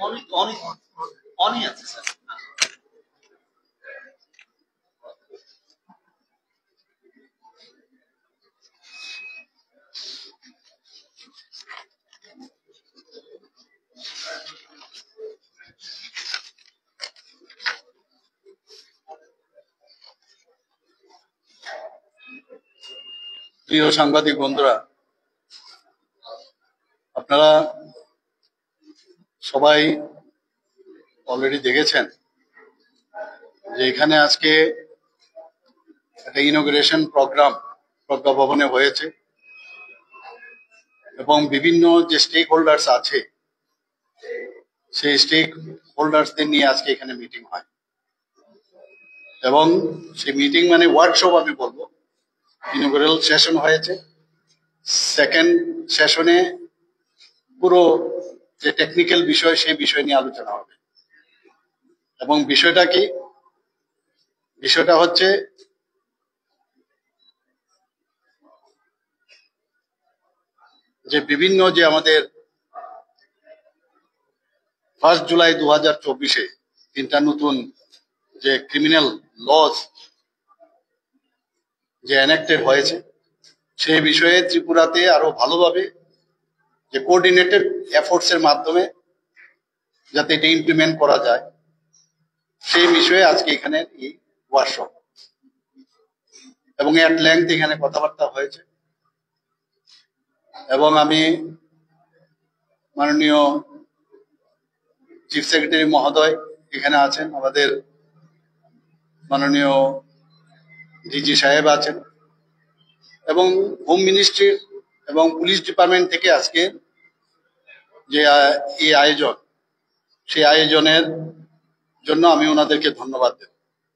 অনেক অনেক অনেক আছে স্যার। প্রিয় সাংবাদিক বন্ধুরা, আপনারা সবাই অলরেডি দেখেছেন যে এখানে আজকে একটা ইনোগ্রেশন প্রোগ্রাম প্রজ্ঞা ভবনে হয়েছে এবং বিভিন্ন যে স্টেক হোল্ডার্স আছে সেই স্টেক হোল্ডার্সদের নিয়ে আজকে এখানে মিটিং হয় এবং সেই মিটিং মানে ওয়ার্কশপ আমি বলবো। ইনোগ্রাল সেশন হয়েছে, সেকেন্ড সেশনে পুরো যে টেকনিক্যাল বিষয় সেই বিষয় নিয়ে আলোচনা হবে। এবং বিষয়টা কি? বিষয়টা হচ্ছে যে বিভিন্ন যে আমাদের 1 জুলাই 2024 তিনটা নতুন যে ক্রিমিনাল লজ যে এনাক্টেড হয়েছে সেই বিষয়ে ত্রিপুরাতে আরো ভালোভাবে যে কোঅর্ডিনেটেড এফোর্টস এর মাধ্যমে যাতে এটা ইমপ্লিমেন্ট করা যায় সেই বিষয়ে আজকে এখানে এই ওয়ার্কশপ এবং এট লেংথ এখানে কথাবার্তা হয়েছে। এবং আমি মাননীয় চিফ সেক্রেটারি মহোদয় এখানে আছেন, আমাদের মাননীয় ডিজি সাহেব আছেন এবং হোম মিনিস্ট্রির এবং পুলিশ ডিপার্টমেন্ট থেকে আজকে যে এই আয়োজন সেই আয়োজনের জন্য আমি ওনাদেরকে ধন্যবাদ দেব।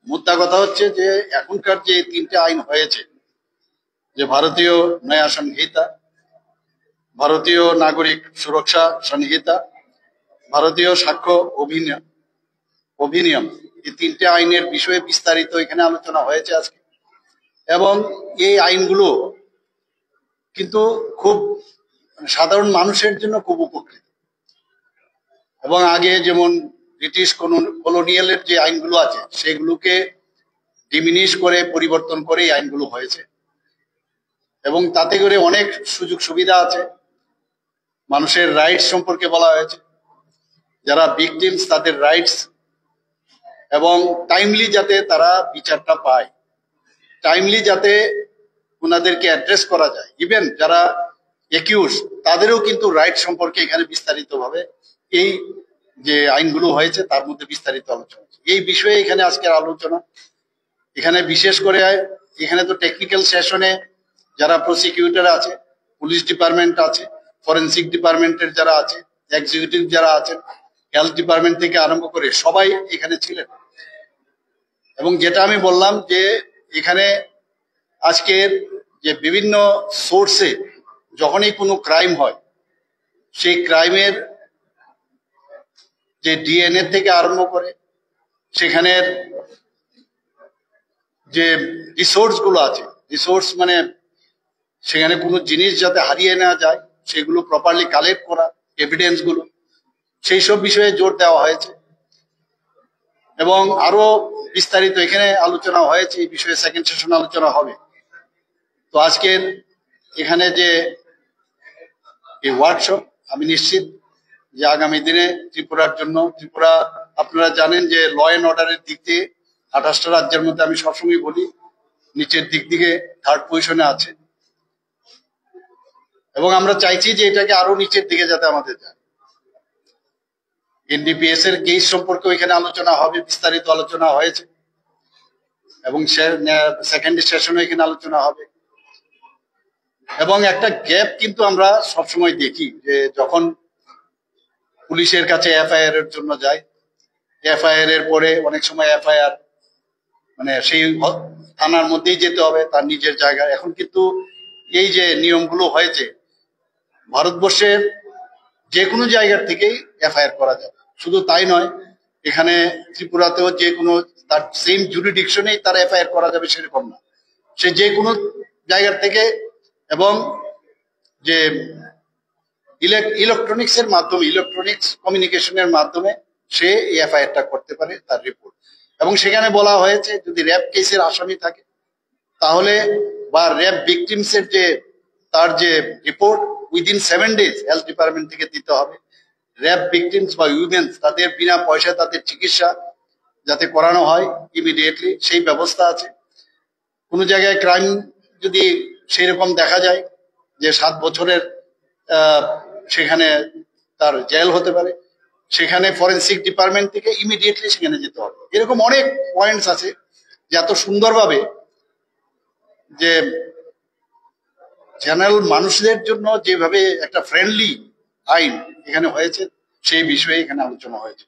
মুদ্রা কথা হচ্ছে যে এখনকার যে তিনটে আইন হয়েছে, যে ভারতীয় ন্যায় সংহিতা, ভারতীয় নাগরিক সুরক্ষা সংহিতা, ভারতীয় সাক্ষ্য অভিনিয়ম, এই তিনটে আইনের বিষয়ে বিস্তারিত এখানে আলোচনা হয়েছে আজকে। এবং এই আইনগুলো কিন্তু খুব সাধারণ মানুষের জন্য খুব উপকৃত। এবং আগে যেমন ব্রিটিশ কলোনিয়ালের যে আইনগুলো আছে সেগুলোকে ডিমিনিশ করে পরিবর্তন করে এই আইনগুলো হয়েছে এবং তাতে করে অনেক সুযোগ সুবিধা আছে। মানুষের রাইটস সম্পর্কে বলা হয়েছে, যারা ভিকটিমস তাদের রাইটস, এবং টাইমলি যাতে তারা বিচারটা পায়, টাইমলি যাতে ওনাদেরকে অ্যাড্রেস করা যায়। ইভেন যারা একিউজ তাদেরও কিন্তু রাইট সম্পর্কে এখানে বিস্তারিতভাবে এই যে আইনগুলো হয়েছে তার মধ্যে বিস্তারিত আলোচনা। এই বিষয়ে এখানে আজকের আলোচনা। এখানে বিশেষ করে এখানে তো টেকনিক্যাল সেশনে যারা প্রসিকিউটর আছে, পুলিশ ডিপার্টমেন্ট আছে, ফরেন্সিক ডিপার্টমেন্টের যারা আছে, এক্সিকিউটিভ যারা আছেন, হেলথ ডিপার্টমেন্ট থেকে আরম্ভ করে সবাই এখানে ছিলেন। এবং যেটা আমি বললাম যে এখানে আজকের যে বিভিন্ন সোর্সে যখনই কোনো ক্রাইম হয় সেই ক্রাইমের যে ডিএনএ থেকে আরম্ভ করে সেখানের যে রিসোর্স গুলো আছে, রিসোর্স মানে সেখানে কোনো জিনিস যাতে হারিয়ে নেওয়া যায় সেগুলো প্রপারলি কালেক্ট করা, এভিডেন্স গুলো, সেই সব বিষয়ে জোর দেওয়া হয়েছে। এবং আরো বিস্তারিত এখানে আলোচনা হয়েছে, এই বিষয়ে সেকেন্ড সেশন আলোচনা হবে। তো আজকের এখানে যে এই ওয়ার্কশপ, আমি নিশ্চিত যে আগামী দিনে ত্রিপুরার জন্য, ত্রিপুরা আপনারা জানেন যে ল অ্যান্ড অর্ডারের দিক দিয়ে 28টা রাজ্যের মধ্যে আমি সবসময় বলি নিচের দিক থেকে 3rd পজিশনে আছে। এবং আমরা চাইছি যে এটাকে আরো নিচের দিকে যাতে আমাদের যায়। এনডিপিএস এর কেস সম্পর্কে এখানে আলোচনা হবে, বিস্তারিত আলোচনা হয়েছে এবং সেকেন্ড সেশনে এখানে আলোচনা হবে। এবং একটা গ্যাপ কিন্তু আমরা সবসময় দেখি যে যখন পুলিশের কাছে এফআইআর এর জন্য যায়, এফআইআর এর পরে অনেক সময় এফআইআর মানে সেই থানার মধ্যেই যেতে হবে তার নিজের জায়গায়। এখন কিন্তু এই যে নিয়মগুলো হয়েছে ভারতবর্ষের যে কোনো জায়গার থেকেই এফআইআর করা যাবে। শুধু তাই নয়, এখানে ত্রিপুরাতেও যে কোনো তার সেম জুরিডিকশনেই তার এফআইআর করা যাবে সেরকম না, সে যে কোনো জায়গার থেকে। এবং যে ইলেকট্রনিক্স এর মাধ্যমে, ইলেকট্রনিক্স কমিউনিকেশনের মাধ্যমে সে এই এফআইআরটা করতে পারে, তার রিপোর্ট। এবং সেখানে বলা হয়েছে যদি র্যাপ কেসের আসামি থাকে তাহলে, বা র্যাপ ভিকটিমস এর যে তার যে report within 7 days health department থেকে দিতে হবে। র্যাপ ভিকটিমস বা উইমেন্স তাদের বিনা পয়সায় তাদের চিকিৎসা যাতে করানো হয় ইমিডিয়েটলি, সেই ব্যবস্থা আছে। কোনো জায়গায় ক্রাইম যদি সেই রকম দেখা যায় যে 7 বছরের সেখানে তার জেল হতে পারে, সেখানে ফরেন্সিক ডিপার্টমেন্ট থেকে ইমিডিয়েটলি সেখানে যেতে হবে। এরকম অনেক পয়েন্টস আছে যে এত সুন্দরভাবে যে জেনারেল মানুষদের জন্য যেভাবে একটা ফ্রেন্ডলি আইন এখানে হয়েছে সেই বিষয়ে এখানে আলোচনা হয়েছে।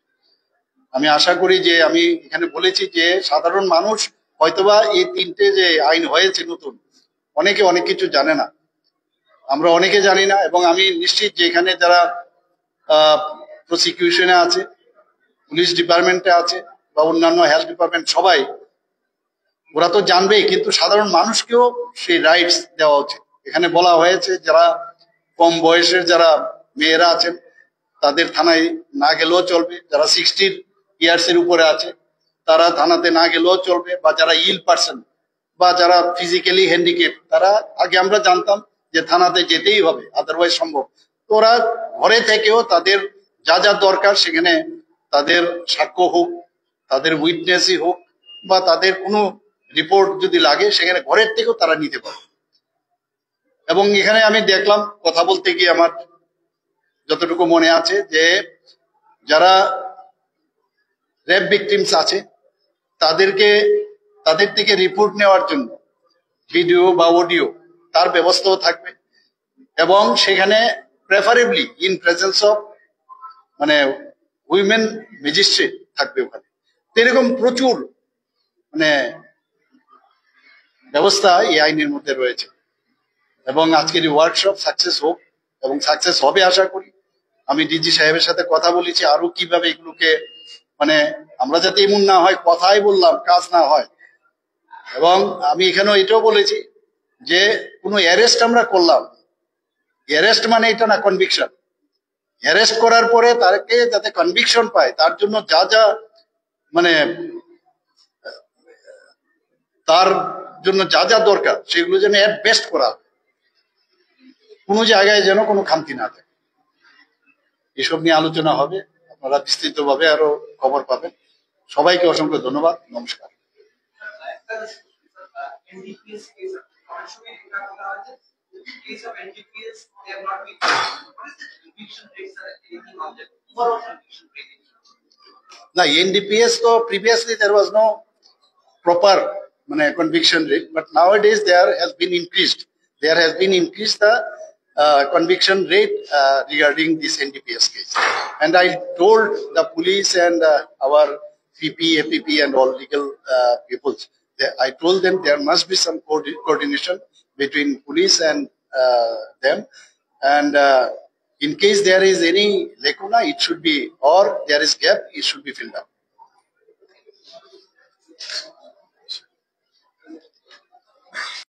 আমি আশা করি যে আমি এখানে বলেছি যে সাধারণ মানুষ হয়তোবা এই 3টে যে আইন হয়েছে নতুন, অনেকে অনেক কিছু জানে না, আমরা অনেকে জানি না। এবং আমি নিশ্চিত যে এখানে যারা প্রসিকিউশনে আছে, পুলিশ ডিপার্টমেন্টে আছে বা অন্যান্য হেলথ ডিপার্টমেন্ট, সবাই ওরা তো জানবেই, কিন্তু সাধারণ মানুষকেও সেই রাইটস দেওয়া উচিত। এখানে বলা হয়েছে যারা কম বয়সের যারা মেয়েরা আছেন তাদের থানায় না গেলেও চলবে, যারা 60 ইয়ার্স এর উপরে আছে তারা থানাতে না গেলেও চলবে, বা যারা ইল পার্সন বা যারা ফিজিক্যালি হ্যান্ডিক্যাপ তারা, আগে আমরা জানতাম যে থানাতে যেতেই হবে আদারওয়াইজ সম্ভব, তো ওরা ঘরে থেকেও তাদের যা যা দরকার সেখানে তাদের সাক্ষ্য হোক, তাদের উইটনেসই হোক, বা তাদের কোনো রিপোর্ট যদি লাগে সেখানে ঘরের থেকেও তারা নিতে পারে। এবং এখানে আমি দেখলাম কথা বলতে গিয়ে আমার যতটুকু মনে আছে যে যারা রেপ ভিকটিমস আছে তাদের থেকে রিপোর্ট নেওয়ার জন্য ভিডিও বা অডিও তার ব্যবস্থাও থাকবে। এবং সেখানে প্রেফারেবলি ইন প্রেজেন্স অফ মানে উইমেন ম্যাজিস্ট্রেট থাকবে ওখানে। এরকম প্রচুর মানে ব্যবস্থা এই আইনের মধ্যে রয়েছে। এবং আজকের এই ওয়ার্কশপ সাকসেস হোক, এবং সাকসেস হবে আশা করি। আমি ডিজি সাহেবের সাথে কথা বলেছি আরো কিভাবে এগুলোকে মানে আমরা যাতে এমন না হয় কথাই বললাম কাজ না হয়। এবং আমি এখানেও এটাও বলেছি যে কোনো অ্যারেস্ট আমরা করলাম, অ্যারেস্ট মানে এটা না কনভিকশন। অ্যারেস্ট করার পরে তাকে যাতে কনভিকশন পায় তার জন্য যা যা মানে তার জন্য যা যা দরকার সেগুলো যেন এট বেস্ট করা, কোনো জায়গায় যেন কোনো খামতি না থাকে। এসব নিয়ে আলোচনা হবে, আপনারা বিস্তৃতভাবে আরো খবর পাবেন। সবাইকে অসংখ্য ধন্যবাদ, নমস্কার। না, NDPS তো previously there was no proper conviction rate, but nowadays there has been increased. There has been increased the conviction rate regarding this NDPS case. And I told the police and our PP, APP and all legal people, I told them there must be some coordination between police and them. And in case there is any lacuna, it should be, or there is gap, it should be filled up.